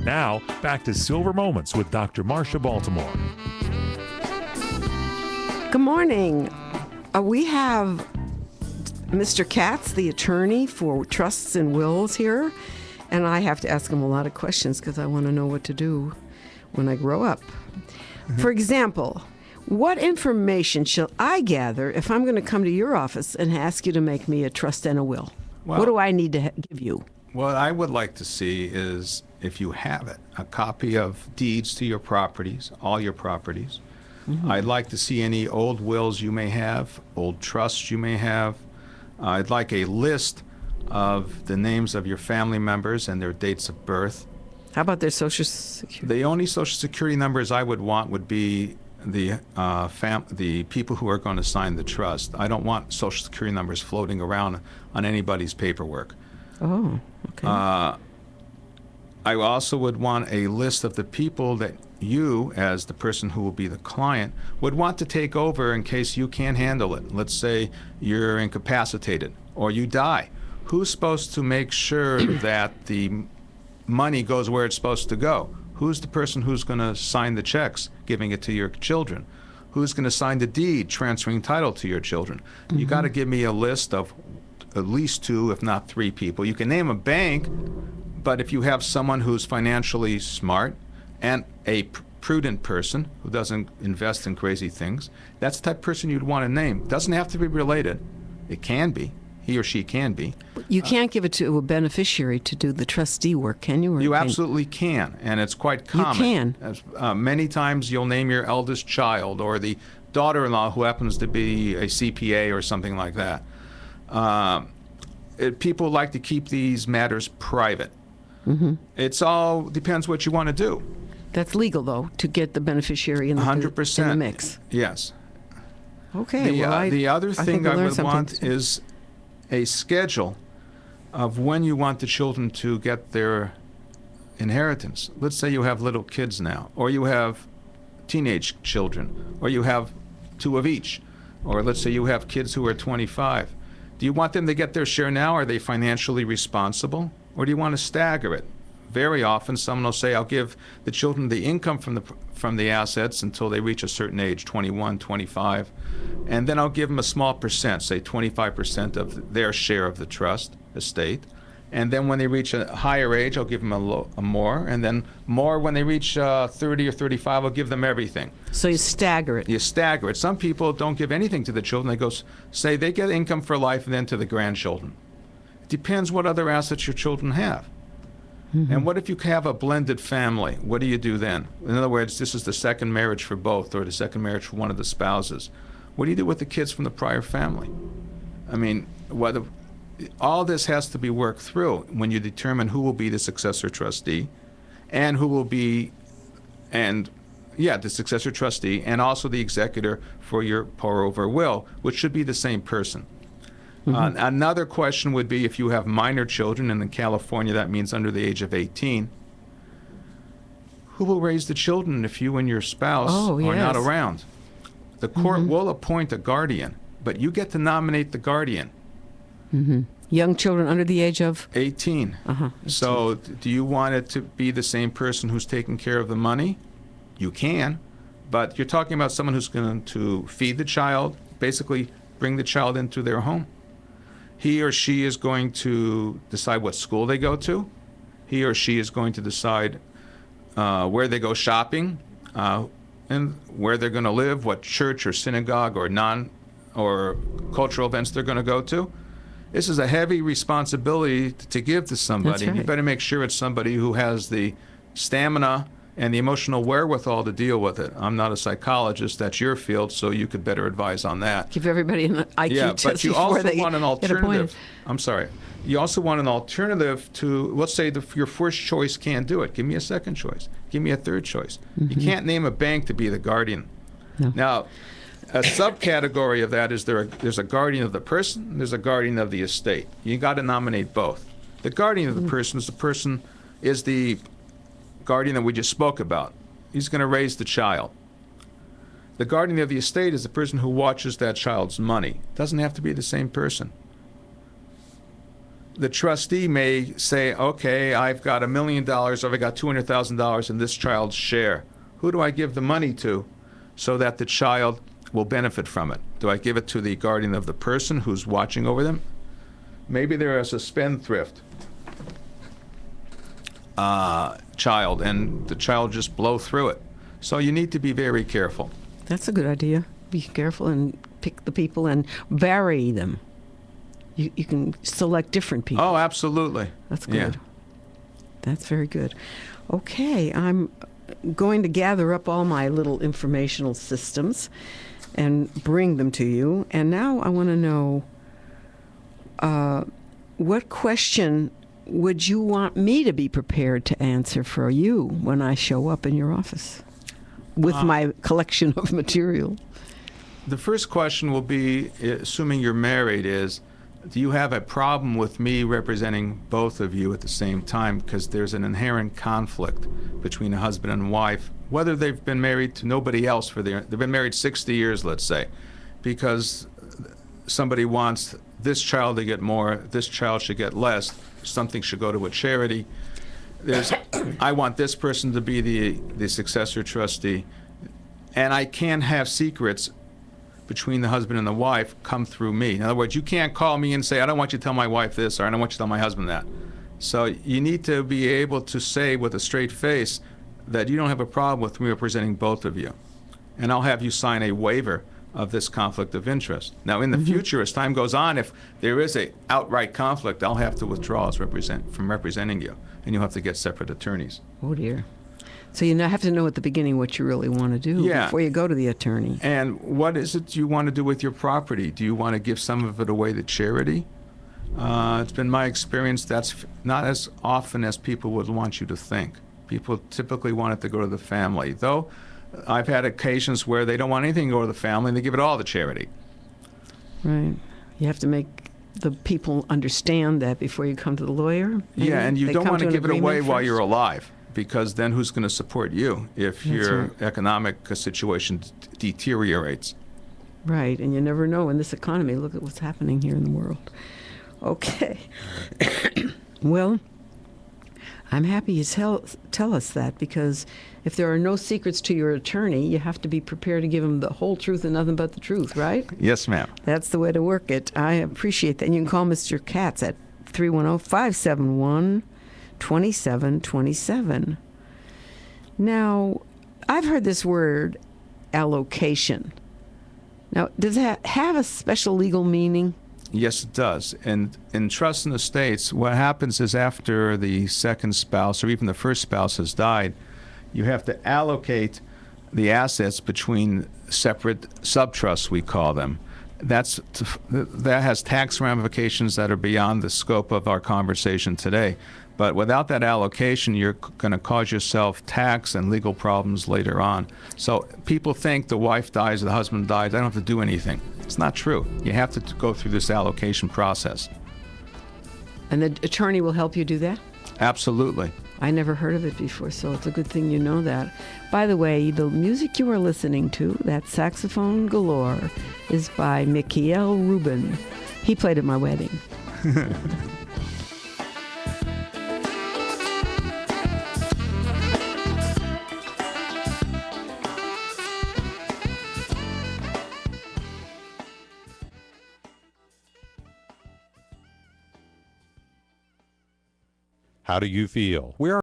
Now, back to Silver Moments with Dr. Marsha Baltimore. Good morning. We have Mr. Katz, the attorney for trusts and wills here, and I have to ask him a lot of questions because I want to know what to do when I grow up. For example, what information shall I gather if I'm going to come to your office and ask you to make me a trust and a will? Well, what do I need to give you? What I would like to see is, if you have it, a copy of deeds to your properties, all your properties. I'd like to see any old wills you may have, old trusts you may have. I'd like a list of the names of your family members and their dates of birth. How about their Social Security? The only Social Security numbers I would want would be the people who are going to sign the trust. I don't want Social Security numbers floating around on anybody's paperwork. Oh, okay. I also would want a list of the people that you, as the person who will be the client, would want to take over in case you can't handle it. Let's say you're incapacitated or you die. Who's supposed to make sure that the money goes where it's supposed to go? Who's the person who's going to sign the checks, giving it to your children? Who's going to sign the deed, transferring title to your children? You got to give me a list of at least 2, if not 3 people. You can name a bank, but if you have someone who's financially smart and a prudent person who doesn't invest in crazy things, that's the type of person you'd want to name. Doesn't have to be related. It can be. He or she can be. You can't give it to a beneficiary to do the trustee work, can you? You absolutely can, and it's quite common. You can. Many times you'll name your eldest child or the daughter-in-law who happens to be a CPA or something like that. People like to keep these matters private. It's all depends what you want to do. That's legal, though, to get the beneficiary in the, 100%. in the mix. Yes. Okay. The other thing I would want today. is a schedule of when you want the children to get their inheritance. Let's say you have little kids now, or you have teenage children, or you have 2 of each, or let's say you have kids who are 25. Do you want them to get their share now? Are they financially responsible? Or do you want to stagger it? Very often someone will say, I'll give the children the income from the assets until they reach a certain age, 21, 25, and then I'll give them a small percent, say 25% of their share of the trust estate. And then when they reach a higher age, I'll give them a more, and then more when they reach 30 or 35, I'll give them everything. So you stagger it. You stagger it. Some people don't give anything to the children. They go, say they get income for life and then to the grandchildren. It depends what other assets your children have. And what if you have a blended family? What do you do then? In other words, this is the second marriage for both, or the second marriage for one of the spouses. What do you do with the kids from the prior family? I mean, all this has to be worked through when you determine who will be the successor trustee and who will be, the successor trustee and also the executor for your pour-over will, which should be the same person. Another question would be if you have minor children, and in California that means under the age of 18, who will raise the children if you and your spouse are not around? The court will appoint a guardian, but you get to nominate the guardian. Young children under the age of? 18. So do you want it to be the same person who's taking care of the money? You can, but you're talking about someone who's going to feed the child, basically bring the child into their home. He or she is going to decide what school they go to. He or she is going to decide where they go shopping, and where they're going to live, what church or synagogue or cultural events they're going to go to. This is a heavy responsibility to give to somebody. That's right. You better make sure it's somebody who has the stamina and the emotional wherewithal to deal with it. I'm not a psychologist. That's your field, so you could better advise on that. Give everybody an IQ test but you before also they want an get appointed. alternative. I'm sorry. You also want an alternative to, let's say your first choice can't do it. Give me a second choice. Give me a third choice. You can't name a bank to be the guardian. No. Now, a subcategory of that is there's a guardian of the person, there's a guardian of the estate. You got to nominate both. The guardian of the person is the guardian that we just spoke about. He's going to raise the child. The guardian of the estate is the person who watches that child's money. Doesn't have to be the same person. the trustee may say, okay, I've got $1 million or I've got $200,000 in this child's share. Who do I give the money to so that the child will benefit from it? Do I give it to the guardian of the person who's watching over them? Maybe there is a spendthrift child, and the child just blow through it. So you need to be very careful. That's a good idea. Be careful and pick the people and vary them. You can select different people. Oh, absolutely. That's good. Yeah. That's very good. Okay, I'm going to gather up all my little informational systems and bring them to you. And now I want to know what question would you want me to be prepared to answer for you when I show up in your office with my collection of material? The first question will be, assuming you're married, is, do you have a problem with me representing both of you at the same time? Because there's an inherent conflict between a husband and wife, whether they've been married to nobody else they've been married 60 years, let's say, because somebody wants this child to get more, this child should get less, something should go to a charity. I want this person to be the successor trustee, and I can't have secrets between the husband and the wife come through me. In other words, you can't call me and say, I don't want you to tell my wife this, or I don't want you to tell my husband that. So you need to be able to say with a straight face that you don't have a problem with me representing both of you. And I'll have you sign a waiver of this conflict of interest. Now, in the future, as time goes on, if there is a outright conflict, I'll have to withdraw from representing you, and you'll have to get separate attorneys. Oh, dear. So you have to know at the beginning what you really want to do before you go to the attorney. And what is it you want to do with your property? Do you want to give some of it away to charity? It's been my experience that's not as often as people would want you to think. People typically want it to go to the family, though I've had occasions where they don't want anything to go to the family and they give it all to charity. Right. You have to make the people understand that before you come to the lawyer. Yeah, and you don't want to give it away while you're alive, because then who's going to support you if your economic situation deteriorates? Right, and you never know in this economy. Look at what's happening here in the world. Okay. Well, I'm happy you tell us that, because if there are no secrets to your attorney, you have to be prepared to give him the whole truth and nothing but the truth, right? Yes, ma'am. That's the way to work it. I appreciate that. And you can call Mr. Katz at 310-571-2727. Now, I've heard this word, allocation. Now, does that have a special legal meaning? Yes, it does. And in trusts and estates, what happens is after the second spouse or even the first spouse has died, you have to allocate the assets between separate subtrusts, we call them. That has tax ramifications that are beyond the scope of our conversation today. But without that allocation, you're going to cause yourself tax and legal problems later on. So people think the wife dies, the husband dies, I don't have to do anything. It's not true. You have to go through this allocation process. And the attorney will help you do that? Absolutely. I never heard of it before, so it's a good thing you know that. By the way, the music you are listening to, that Saxophone Galore, is by Michael Rubin. He played at my wedding. How do you feel? Where